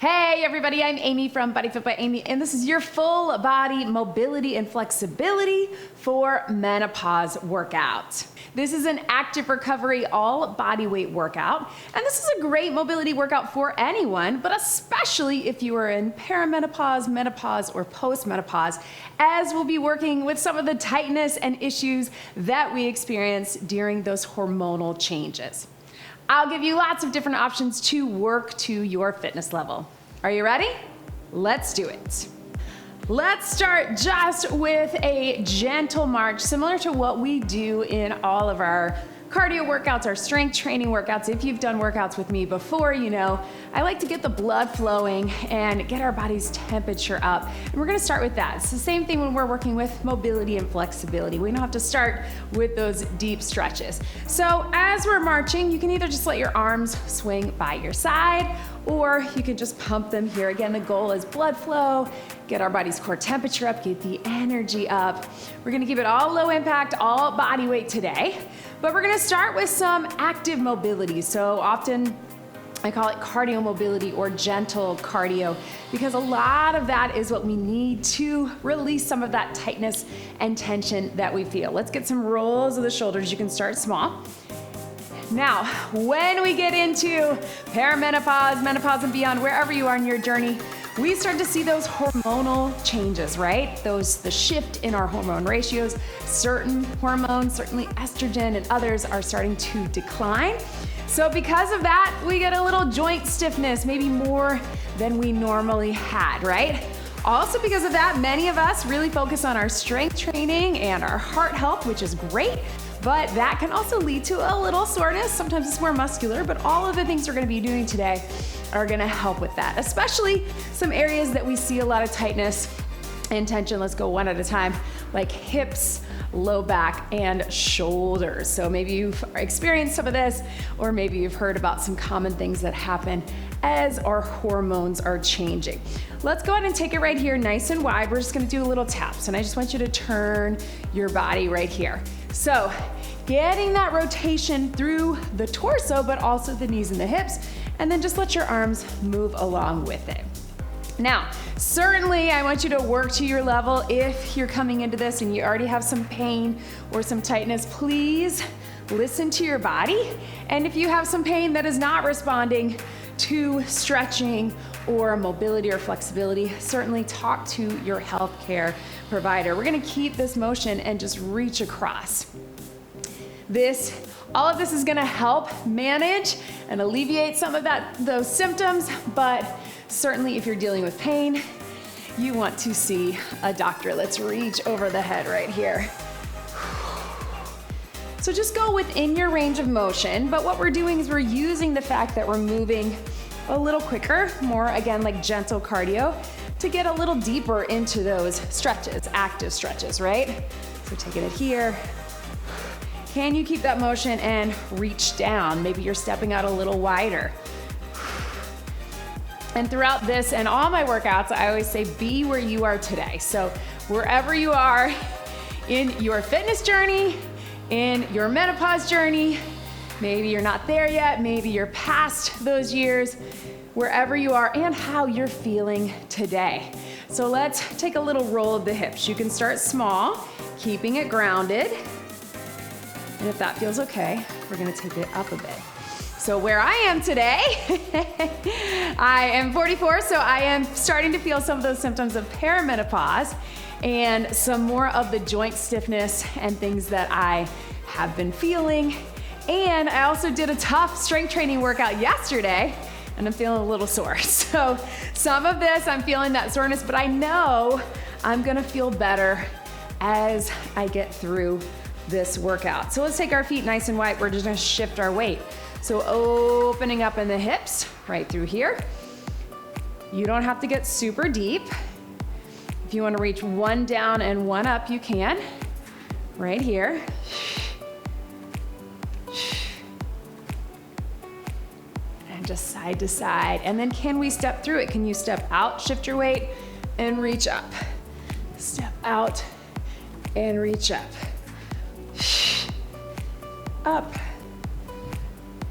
Hey everybody, I'm Amy from BodyFit by Amy, and this is your full body mobility and flexibility for menopause workout. This is an active recovery all body weight workout, and this is a great mobility workout for anyone, but especially if you are in perimenopause, menopause, or post-menopause, as we'll be working with some of the tightness and issues that we experience during those hormonal changes. I'll give you lots of different options to work to your fitness level. Are you ready? Let's do it. Let's start just with a gentle march, similar to what we do in all of our cardio workouts, our strength training workouts. If you've done workouts with me before, you know I like to get the blood flowing and get our body's temperature up. And we're gonna start with that. It's the same thing when we're working with mobility and flexibility. We don't have to start with those deep stretches. So as we're marching, you can either just let your arms swing by your side, or you can just pump them here. Again, the goal is blood flow, get our body's core temperature up, get the energy up. We're gonna keep it all low impact, all body weight today, but we're gonna start with some active mobility. So often I call it cardio mobility or gentle cardio, because a lot of that is what we need to release some of that tightness and tension that we feel. Let's get some rolls of the shoulders. You can start small. Now, when we get into perimenopause, menopause, and beyond, wherever you are in your journey, we start to see those hormonal changes, right? The shift in our hormone ratios. Certain hormones, certainly estrogen and others, are starting to decline. So because of that, we get a little joint stiffness, maybe more than we normally had, right? Also because of that, many of us really focus on our strength training and our heart health, which is great. But that can also lead to a little soreness. Sometimes it's more muscular, but all of the things we're gonna be doing today are gonna help with that, especially some areas that we see a lot of tightness and tension. Let's go one at a time, like hips, low back, and shoulders. So maybe you've experienced some of this, or maybe you've heard about some common things that happen as our hormones are changing. Let's go ahead and take it right here, nice and wide. We're just gonna do a little taps, and I just want you to turn your body right here. So getting that rotation through the torso, but also the knees and the hips, and then just let your arms move along with it. Now, certainly I want you to work to your level. If you're coming into this and you already have some pain or some tightness, please listen to your body. And if you have some pain that is not responding to stretching or mobility or flexibility, certainly talk to your healthcare provider. We're gonna keep this motion and just reach across. All of this is gonna help manage and alleviate some of those symptoms, but certainly if you're dealing with pain, you want to see a doctor. Let's reach over the head right here. So just go within your range of motion, but what we're doing is we're using the fact that we're moving a little quicker, more again like gentle cardio, to get a little deeper into those stretches, active stretches, right? So taking it here. Can you keep that motion and reach down? Maybe you're stepping out a little wider. And throughout this and all my workouts, I always say be where you are today. So wherever you are in your fitness journey, in your menopause journey, maybe you're not there yet, maybe you're past those years, wherever you are and how you're feeling today. So let's take a little roll of the hips. You can start small, keeping it grounded. And if that feels okay, we're gonna take it up a bit. So where I am today, I am 44, so I am starting to feel some of those symptoms of perimenopause and some more of the joint stiffness and things that I have been feeling. And I also did a tough strength training workout yesterday, and I'm feeling a little sore. So some of this, I'm feeling that soreness, but I know I'm gonna feel better as I get through this workout. So let's take our feet nice and wide. We're just gonna shift our weight. So opening up in the hips, right through here. You don't have to get super deep. If you wanna reach one down and one up, you can. Right here. And just side to side. And then can we step through it? Can you step out, shift your weight, and reach up? Step out and reach up. Up.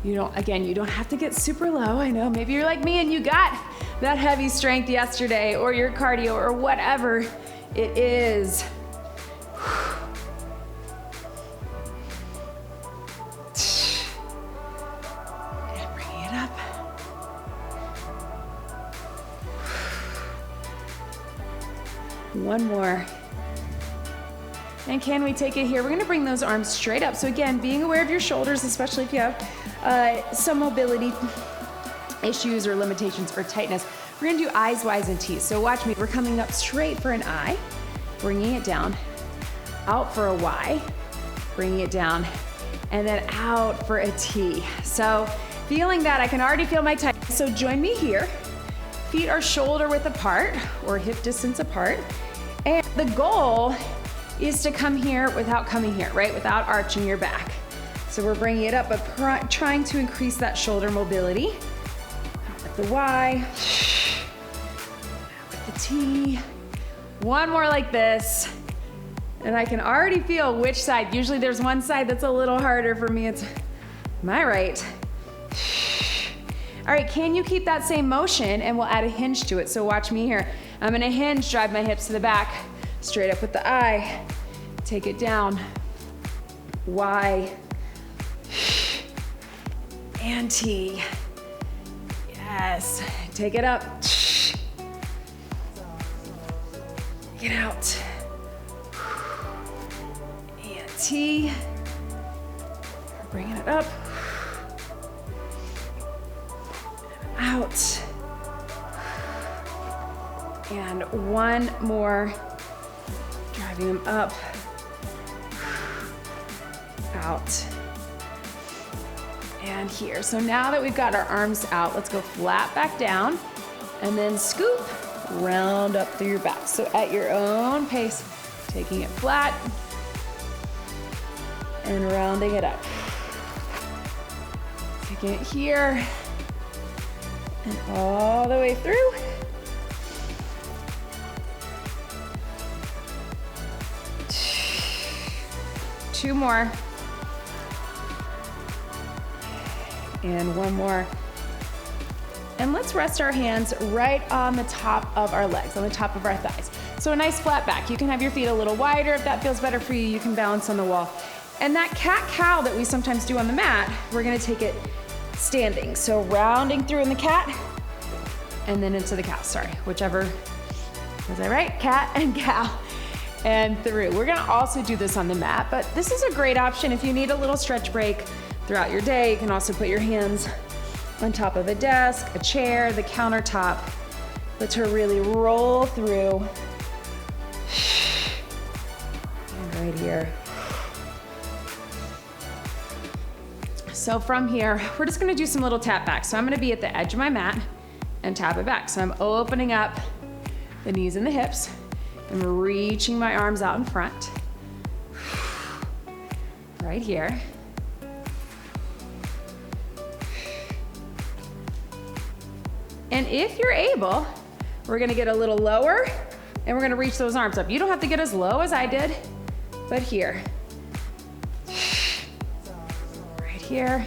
You don't have to get super low. I know maybe you're like me and you got that heavy strength yesterday or your cardio or whatever it is. And bringing it up. One more. And can we take it here? We're gonna bring those arms straight up. So again, being aware of your shoulders, especially if you have some mobility issues or limitations for tightness. We're gonna do I's, Y's, and T's. So watch me, we're coming up straight for an I, bringing it down, out for a Y, bringing it down, and then out for a T. So feeling that, I can already feel my tightness. So join me here. Feet are shoulder width apart or hip distance apart. And the goal is to come here without coming here, right? Without arching your back. So we're bringing it up, but trying to increase that shoulder mobility. With the Y, with the T. One more like this. And I can already feel which side. Usually there's one side that's a little harder for me. It's my right. All right, can you keep that same motion? And we'll add a hinge to it. So watch me here. I'm gonna hinge, drive my hips to the back, straight up with the I, take it down, Y, and T. Yes, take it up, get out, and T, bringing it up, out, and one more, driving them up, out, and here. So now that we've got our arms out, let's go flat back down, and then scoop, round up through your back. So at your own pace, taking it flat, and rounding it up. Taking it here, and all the way through. Two more. And one more. And let's rest our hands right on the top of our legs, on the top of our thighs. So a nice flat back. You can have your feet a little wider. If that feels better for you, you can balance on the wall. And that cat-cow that we sometimes do on the mat, we're gonna take it standing. So rounding through in the cat, and then into the cow, sorry, whichever, was I right? Cat and cow, and through. We're gonna also do this on the mat, but this is a great option if you need a little stretch break throughout your day. You can also put your hands on top of a desk, a chair, the countertop. Let her really roll through. And right here. So from here, we're just gonna do some little tap backs. So I'm gonna be at the edge of my mat and tap it back. So I'm opening up the knees and the hips. I'm reaching my arms out in front. Right here. And if you're able, we're gonna get a little lower and we're gonna reach those arms up. You don't have to get as low as I did, but here. Right here.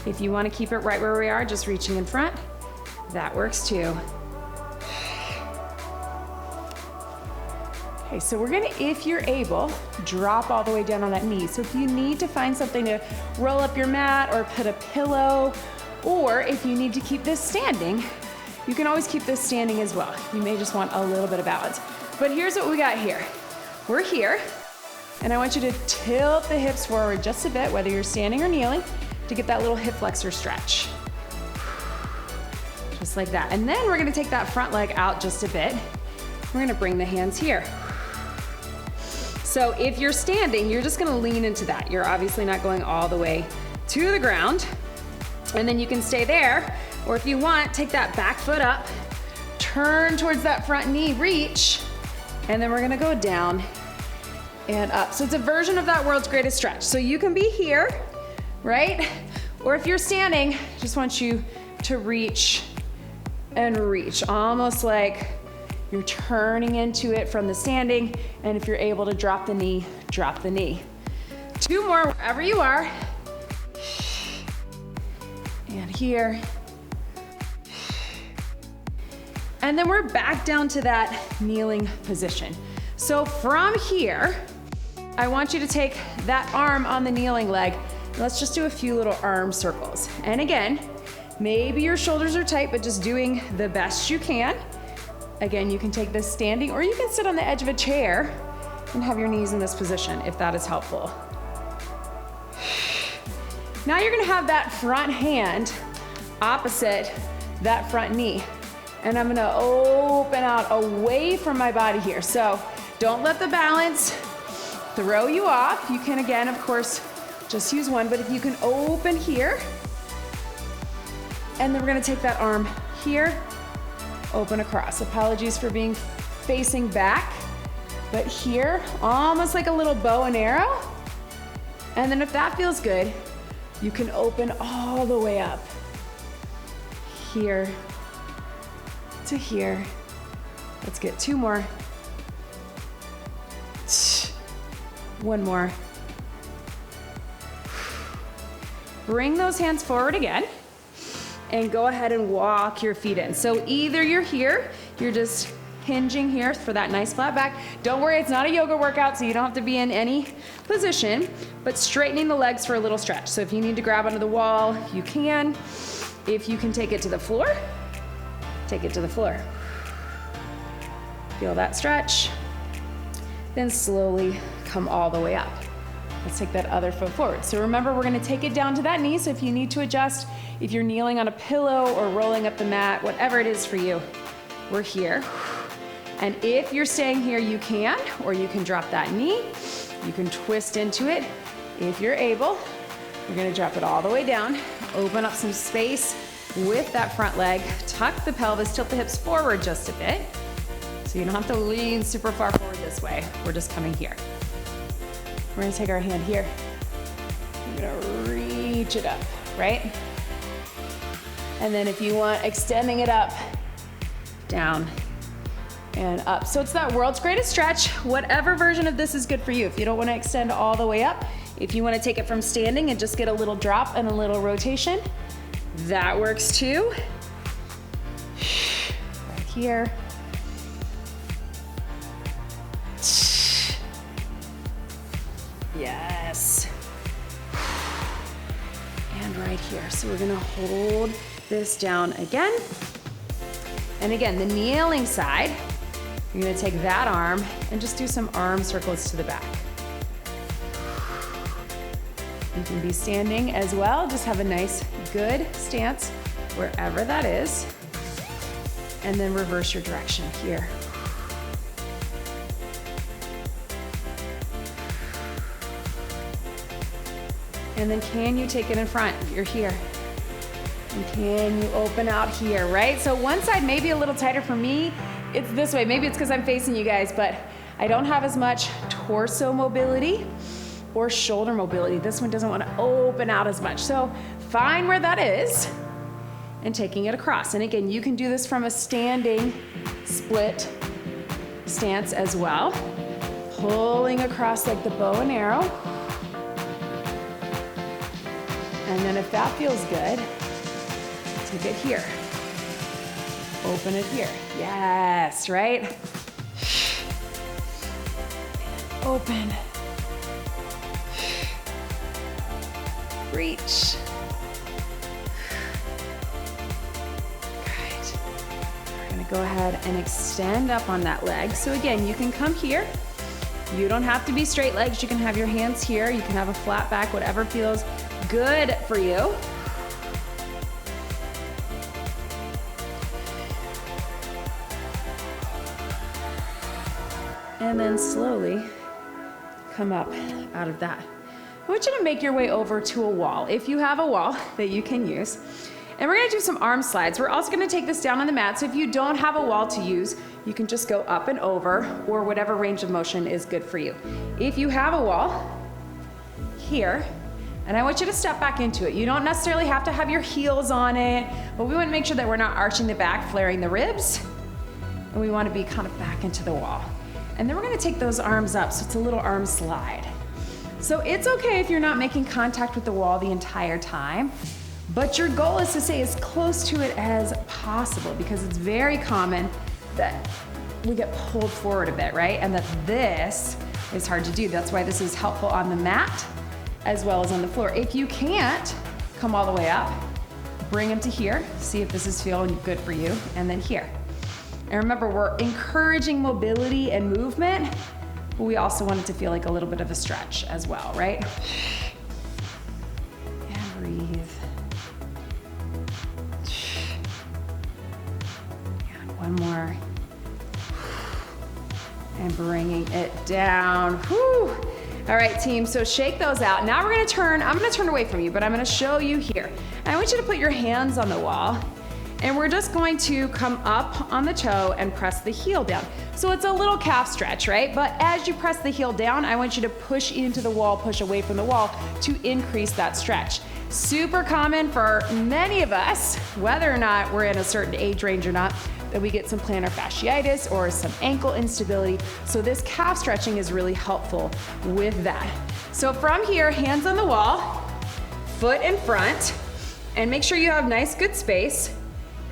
If you want to keep it right where we are, just reaching in front, that works too. Okay, so we're gonna, if you're able, drop all the way down on that knee. So if you need to find something to roll up your mat or put a pillow, or if you need to keep this standing, you can always keep this standing as well. You may just want a little bit of balance. But here's what we got here. We're here, and I want you to tilt the hips forward just a bit, whether you're standing or kneeling, to get that little hip flexor stretch. Just like that. And then we're gonna take that front leg out just a bit. We're gonna bring the hands here. So if you're standing, you're just gonna lean into that. You're obviously not going all the way to the ground. And then you can stay there, or if you want, take that back foot up, turn towards that front knee, reach, and then we're gonna go down and up. So it's a version of that world's greatest stretch. So you can be here, right? Or if you're standing, just want you to reach and reach, almost like you're turning into it from the standing. And if you're able to drop the knee, drop the knee. Two more wherever you are. And here. And then we're back down to that kneeling position. So from here, I want you to take that arm on the kneeling leg. Let's just do a few little arm circles. And again, maybe your shoulders are tight, but just doing the best you can. Again, you can take this standing, or you can sit on the edge of a chair and have your knees in this position if that is helpful. Now you're gonna have that front hand opposite that front knee. And I'm gonna open out away from my body here. So don't let the balance throw you off. You can, again, of course, just use one, but if you can open here, and then we're gonna take that arm here, open across. Apologies for being facing back, but here, almost like a little bow and arrow. And then if that feels good, you can open all the way up. Here to here. Let's get two more. One more. Bring those hands forward again and go ahead and walk your feet in. So either you're here, you're just hinging here for that nice flat back. Don't worry, it's not a yoga workout, so you don't have to be in any position, but straightening the legs for a little stretch. So if you need to grab onto the wall, you can. If you can take it to the floor, take it to the floor. Feel that stretch. Then slowly come all the way up. Let's take that other foot forward. So remember, we're gonna take it down to that knee, so if you need to adjust, if you're kneeling on a pillow or rolling up the mat, whatever it is for you, we're here. And if you're staying here, you can, or you can drop that knee. You can twist into it. If you're able, you're gonna drop it all the way down, open up some space with that front leg, tuck the pelvis, tilt the hips forward just a bit. So you don't have to lean super far forward this way. We're just coming here. We're gonna take our hand here. We're gonna reach it up, right? And then if you want, extending it up, down, and up. So it's that world's greatest stretch. Whatever version of this is good for you. If you don't wanna extend all the way up, if you wanna take it from standing and just get a little drop and a little rotation, that works too. Right here. Yes. And right here. So we're gonna hold this down again. And again, the kneeling side, you're gonna take that arm and just do some arm circles to the back. You can be standing as well. Just have a nice, good stance wherever that is. And then reverse your direction here. And then can you take it in front? You're here. And can you open out here, right? So one side may be a little tighter for me. It's this way. Maybe it's because I'm facing you guys, but I don't have as much torso mobility or shoulder mobility. This one doesn't want to open out as much. So find where that is and taking it across. And again, you can do this from a standing split stance as well. Pulling across like the bow and arrow. And then if that feels good, take it here. Open it here. Yes, right? Open. Reach. Good. We're gonna go ahead and extend up on that leg. So again, you can come here. You don't have to be straight legs. You can have your hands here. You can have a flat back, whatever feels good for you. And then slowly come up out of that. I want you to make your way over to a wall, if you have a wall that you can use. And we're gonna do some arm slides. We're also gonna take this down on the mat, so if you don't have a wall to use, you can just go up and over, or whatever range of motion is good for you. If you have a wall, here, and I want you to step back into it. You don't necessarily have to have your heels on it, but we wanna make sure that we're not arching the back, flaring the ribs, and we wanna be kind of back into the wall. And then we're gonna take those arms up, so it's a little arm slide. So it's okay if you're not making contact with the wall the entire time, But your goal is to stay as close to it as possible, because it's very common that we get pulled forward a bit, right? And that this is hard to do. That's why this is helpful on the mat as well as on the floor. If you can't come all the way up, bring them to here, see if this is feeling good for you, and then here. And remember, we're encouraging mobility and movement, but we also want it to feel like a little bit of a stretch as well, right? And breathe. And one more. And bringing it down. Whew. All right, team, so shake those out. Now I'm gonna turn away from you, but I'm gonna show you here. And I want you to put your hands on the wall, and we're just going to come up on the toe and press the heel down. So it's a little calf stretch, right? But as you press the heel down, I want you to push into the wall, push away from the wall to increase that stretch. Super common for many of us, whether or not we're in a certain age range or not, that we get some plantar fasciitis or some ankle instability. So this calf stretching is really helpful with that. So from here, hands on the wall, foot in front, and make sure you have nice, good space.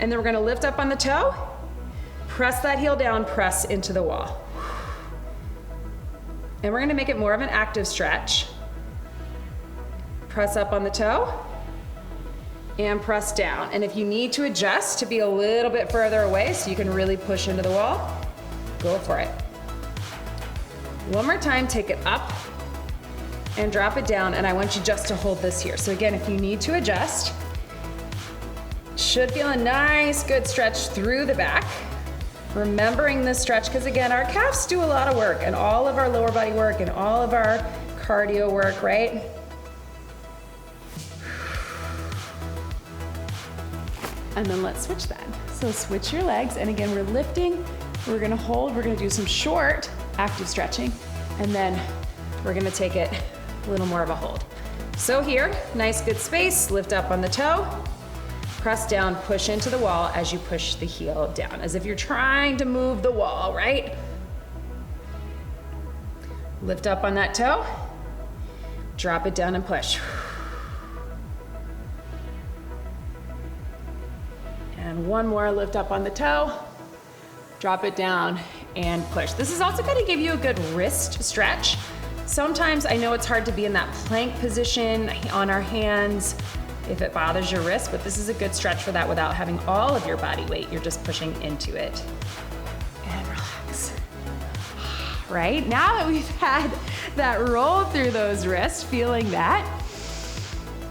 And then we're gonna lift up on the toe, press that heel down, press into the wall. And we're gonna make it more of an active stretch. Press up on the toe, and press down. And if you need to adjust to be a little bit further away so you can really push into the wall, go for it. One more time, take it up and drop it down, and I want you just to hold this here. So again, if you need to adjust, should feel a nice, good stretch through the back. Remembering this stretch, because again, our calves do a lot of work, and all of our lower body work and all of our cardio work, right? And then let's switch that. So switch your legs, and again, we're lifting, we're gonna hold, we're gonna do some short active stretching, and then we're gonna take it a little more of a hold. So here, nice good space, lift up on the toe, press down, push into the wall as you push the heel down, as if you're trying to move the wall, right? Lift up on that toe, drop it down and push. And one more, lift up on the toe, drop it down and push. This is also gonna give you a good wrist stretch. Sometimes I know it's hard to be in that plank position on our hands if it bothers your wrist, but this is a good stretch for that without having all of your body weight. You're just pushing into it. And relax. Right? Now that we've had that roll through those wrists, feeling that,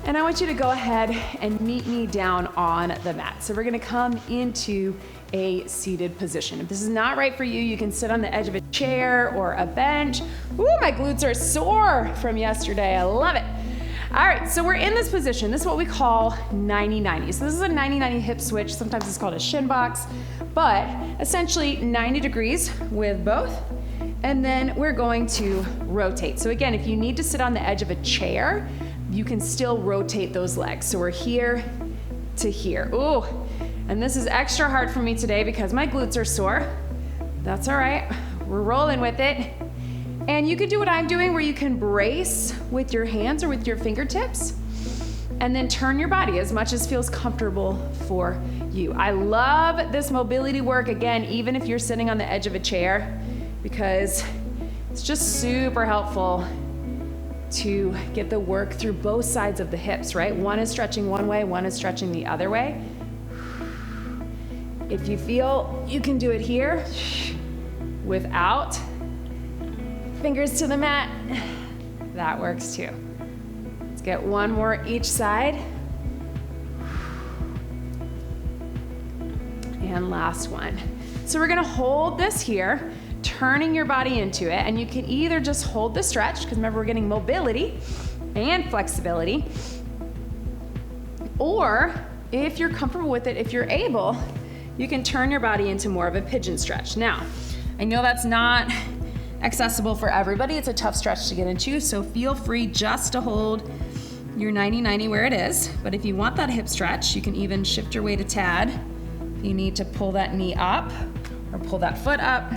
and I want you to go ahead and meet me down on the mat. So we're gonna come into a seated position. If this is not right for you, you can sit on the edge of a chair or a bench. Ooh, my glutes are sore from yesterday. I love it. All right, so we're in this position. This is what we call 90-90. So this is a 90-90 hip switch. Sometimes it's called a shin box, but essentially 90 degrees with both. And then we're going to rotate. So again, if you need to sit on the edge of a chair, you can still rotate those legs. So we're here to here. Ooh, and this is extra hard for me today because my glutes are sore. That's all right, we're rolling with it. And you can do what I'm doing, where you can brace with your hands or with your fingertips, and then turn your body as much as feels comfortable for you. I love this mobility work, again, even if you're sitting on the edge of a chair, because it's just super helpful to get the work through both sides of the hips, right? One is stretching one way, one is stretching the other way. If you feel you can do it here without fingers to the mat, that works too. Let's get one more each side. And last one. So we're gonna hold this here, turning your body into it, and you can either just hold the stretch, because remember we're getting mobility and flexibility, or if you're comfortable with it, if you're able, you can turn your body into more of a pigeon stretch. Now, I know that's not accessible for everybody. It's a tough stretch to get into, so feel free just to hold your 90-90 where it is. But if you want that hip stretch, you can even shift your weight a tad. If you need to pull that knee up or pull that foot up.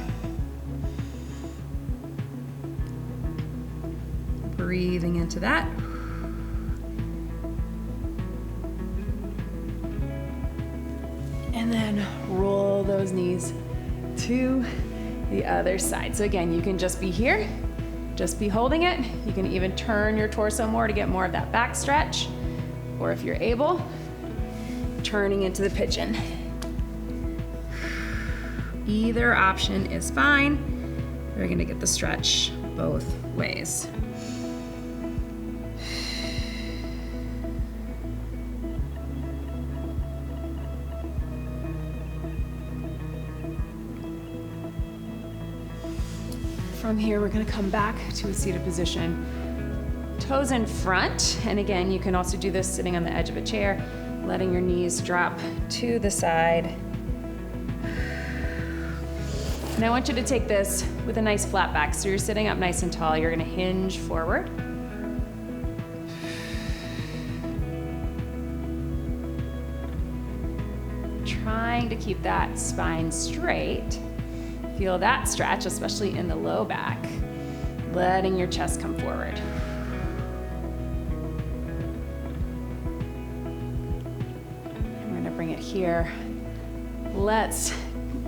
Breathing into that. And then roll those knees to the other side. So again, you can just be here, just be holding it. You can even turn your torso more to get more of that back stretch. Or if you're able, turning into the pigeon. Either option is fine. We're gonna get the stretch both ways. From here, we're gonna come back to a seated position. Toes in front, and again, you can also do this sitting on the edge of a chair, letting your knees drop to the side. And I want you to take this with a nice flat back. So you're sitting up nice and tall. You're gonna hinge forward. Trying to keep that spine straight. Feel that stretch, especially in the low back. Letting your chest come forward. We're gonna bring it here. Let's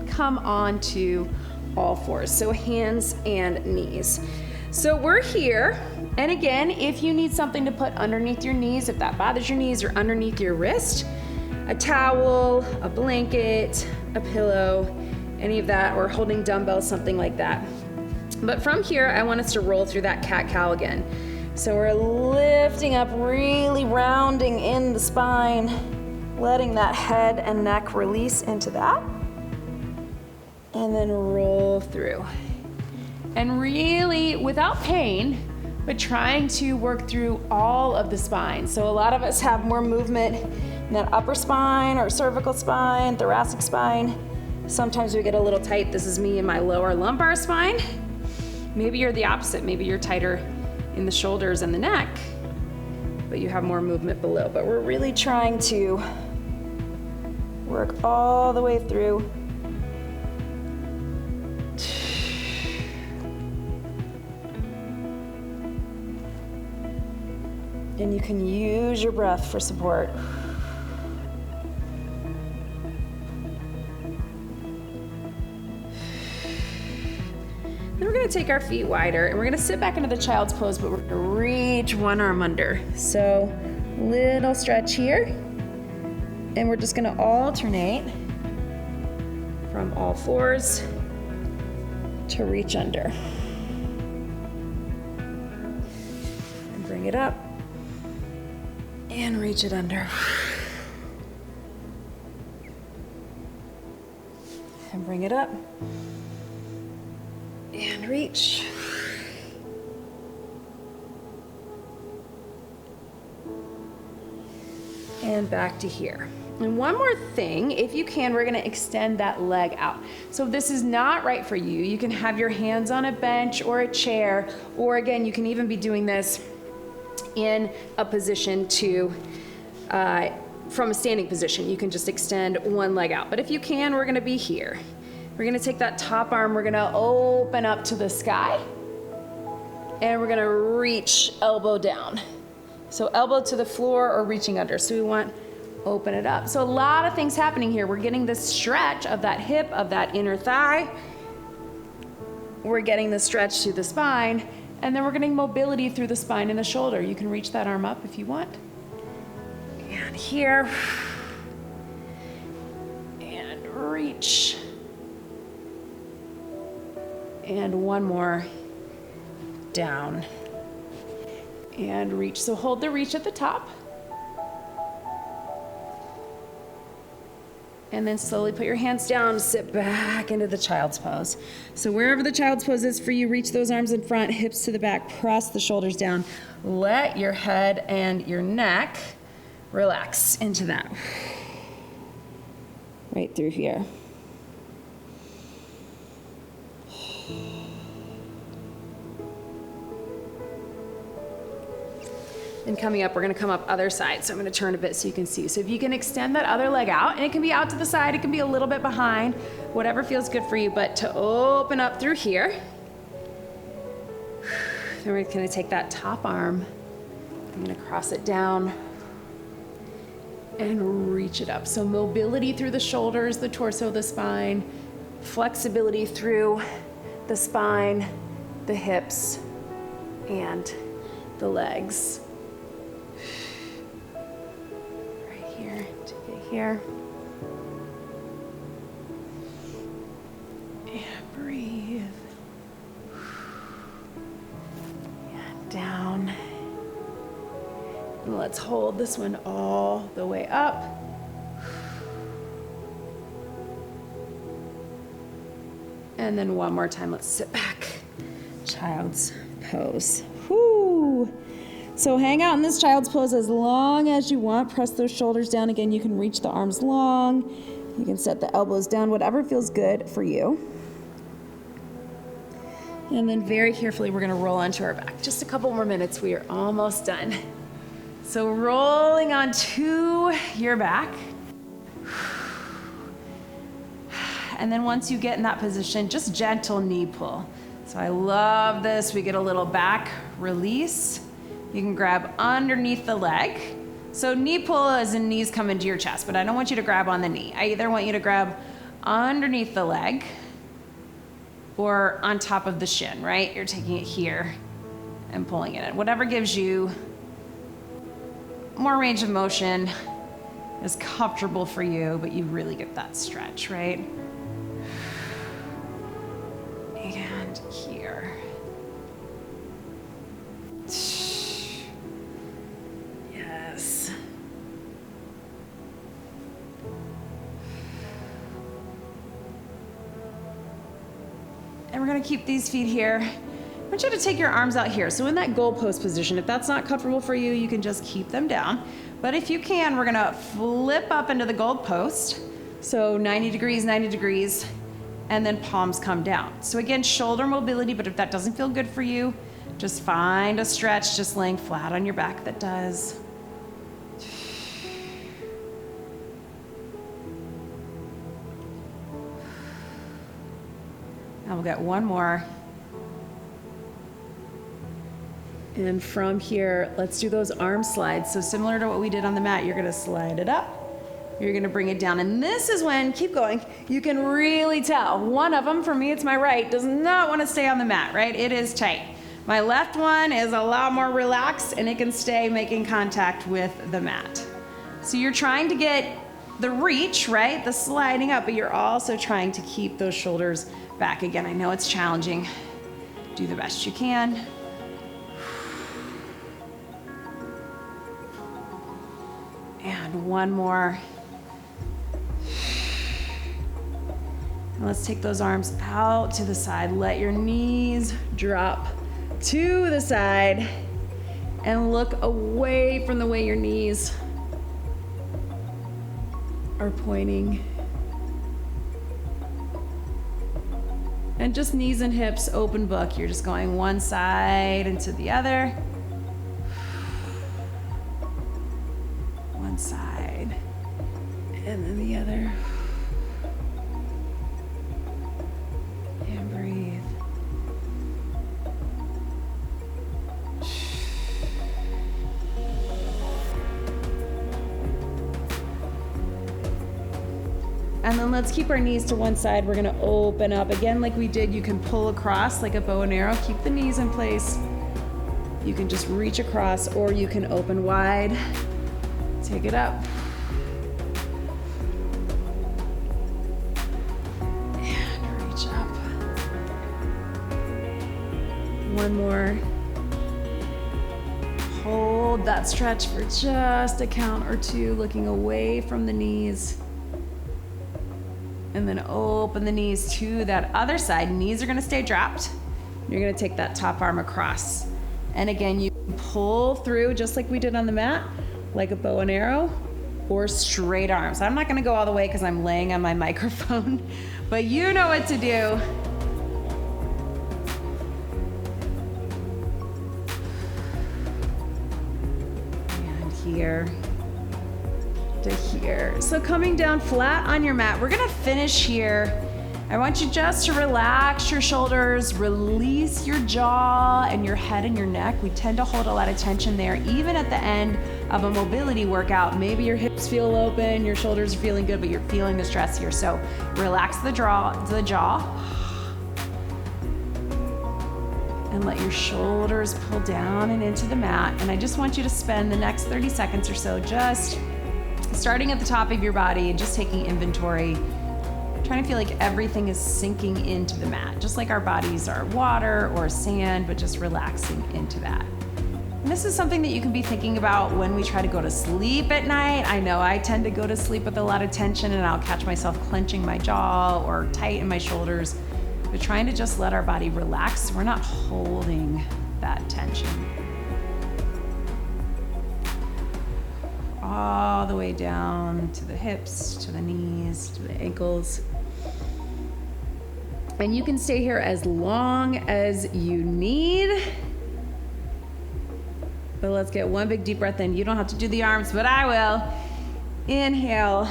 come on to all fours, so hands and knees. So we're here, and again, if you need something to put underneath your knees, if that bothers your knees, or underneath your wrist, a towel, a blanket, a pillow, any of that, or holding dumbbells, something like that. But from here, I want us to roll through that cat-cow again. So we're lifting up, really rounding in the spine, letting that head and neck release into that. And then roll through. And really, without pain, but trying to work through all of the spine. So a lot of us have more movement in that upper spine or cervical spine, thoracic spine. Sometimes we get a little tight. This is me in my lower lumbar spine. Maybe you're the opposite. Maybe you're tighter in the shoulders and the neck, but you have more movement below. But we're really trying to work all the way through. And you can use your breath for support. Then we're gonna take our feet wider and we're gonna sit back into the child's pose, but we're gonna reach one arm under. So little stretch here. And we're just gonna alternate from all fours to reach under. And bring it up. And reach it under. And bring it up. And reach. And back to here. And one more thing, if you can, we're gonna extend that leg out. So if this is not right for you, you can have your hands on a bench or a chair, or again, you can even be doing this in a position to, from a standing position, you can just extend one leg out. But if you can, we're gonna be here. We're gonna take that top arm, we're gonna open up to the sky, and we're gonna reach elbow down. So elbow to the floor or reaching under. So we want open it up. So a lot of things happening here. We're getting this stretch of that hip, of that inner thigh. We're getting the stretch to the spine. And then we're getting mobility through the spine and the shoulder. You can reach that arm up if you want. And here. And reach. And one more. Down. And reach. So hold the reach at the top. And then slowly put your hands down, sit back into the child's pose. So wherever the child's pose is for you, reach those arms in front, hips to the back, press the shoulders down. Let your head and your neck relax into that. Right through here. And coming up, we're gonna come up other side. So I'm gonna turn a bit so you can see. So if you can extend that other leg out, and it can be out to the side, it can be a little bit behind, whatever feels good for you, but to open up through here. Then we're gonna take that top arm, I'm gonna cross it down, and reach it up. So mobility through the shoulders, the torso, the spine, flexibility through the spine, the hips, and the legs. Right here, take it here. And breathe. And down. And let's hold this one all the way up. And then one more time, let's sit back. Child's pose. Whoo! So hang out in this child's pose as long as you want. Press those shoulders down. Again, you can reach the arms long. You can set the elbows down, whatever feels good for you. And then very carefully, we're gonna roll onto our back. Just a couple more minutes, we are almost done. So rolling onto your back. And then once you get in that position, just gentle knee pull. So I love this. We get a little back release. You can grab underneath the leg. So knee pull is in knees come into your chest, but I don't want you to grab on the knee. I either want you to grab underneath the leg or on top of the shin, right? You're taking it here and pulling it in. Whatever gives you more range of motion is comfortable for you, but you really get that stretch, right? And here. Yes. And we're gonna keep these feet here. I want you to take your arms out here. So in that goal post position, if that's not comfortable for you, you can just keep them down. But if you can, we're gonna flip up into the goal post. So 90 degrees, and then palms come down. So again, shoulder mobility, but if that doesn't feel good for you, just find a stretch, just laying flat on your back that does. Now we'll get one more. And from here, let's do those arm slides. So similar to what we did on the mat, you're gonna slide it up. You're gonna bring it down. And this is when, keep going, you can really tell. One of them, for me, it's my right, does not wanna stay on the mat, right? It is tight. My left one is a lot more relaxed and it can stay making contact with the mat. So you're trying to get the reach, right? The sliding up, but you're also trying to keep those shoulders back. Again, I know it's challenging. Do the best you can. And one more. And let's take those arms out to the side. Let your knees drop to the side and look away from the way your knees are pointing. And just knees and hips, open book. You're just going one side and to the other. One side and then the other. And breathe. And then let's keep our knees to one side. We're gonna open up. Again, like we did, you can pull across like a bow and arrow. Keep the knees in place. You can just reach across or you can open wide. Take it up. And reach up. One more. Hold that stretch for just a count or two, looking away from the knees. And then open the knees to that other side. Knees are gonna stay dropped. You're gonna take that top arm across. And again, you pull through just like we did on the mat, like a bow and arrow, or straight arms. I'm not gonna go all the way because I'm laying on my microphone, but you know what to do. And here to here. So coming down flat on your mat, we're gonna finish here. I want you just to relax your shoulders, release your jaw and your head and your neck. We tend to hold a lot of tension there, even at the end of a mobility workout. Maybe your hips feel open, your shoulders are feeling good, but you're feeling the stress here. So relax the jaw, and let your shoulders pull down and into the mat. And I just want you to spend the next 30 seconds or so just starting at the top of your body and just taking inventory, trying to feel like everything is sinking into the mat, just like our bodies are water or sand, but just relaxing into that. And this is something that you can be thinking about when we try to go to sleep at night. I know I tend to go to sleep with a lot of tension, and I'll catch myself clenching my jaw or tighten my shoulders. But trying to just let our body relax. We're not holding that tension. All the way down to the hips, to the knees, to the ankles. And you can stay here as long as you need. But let's get one big deep breath in. You don't have to do the arms, but I will. Inhale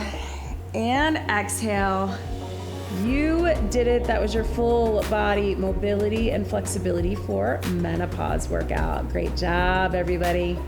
and exhale. You did it. That was your full body mobility and flexibility for menopause workout. Great job, everybody.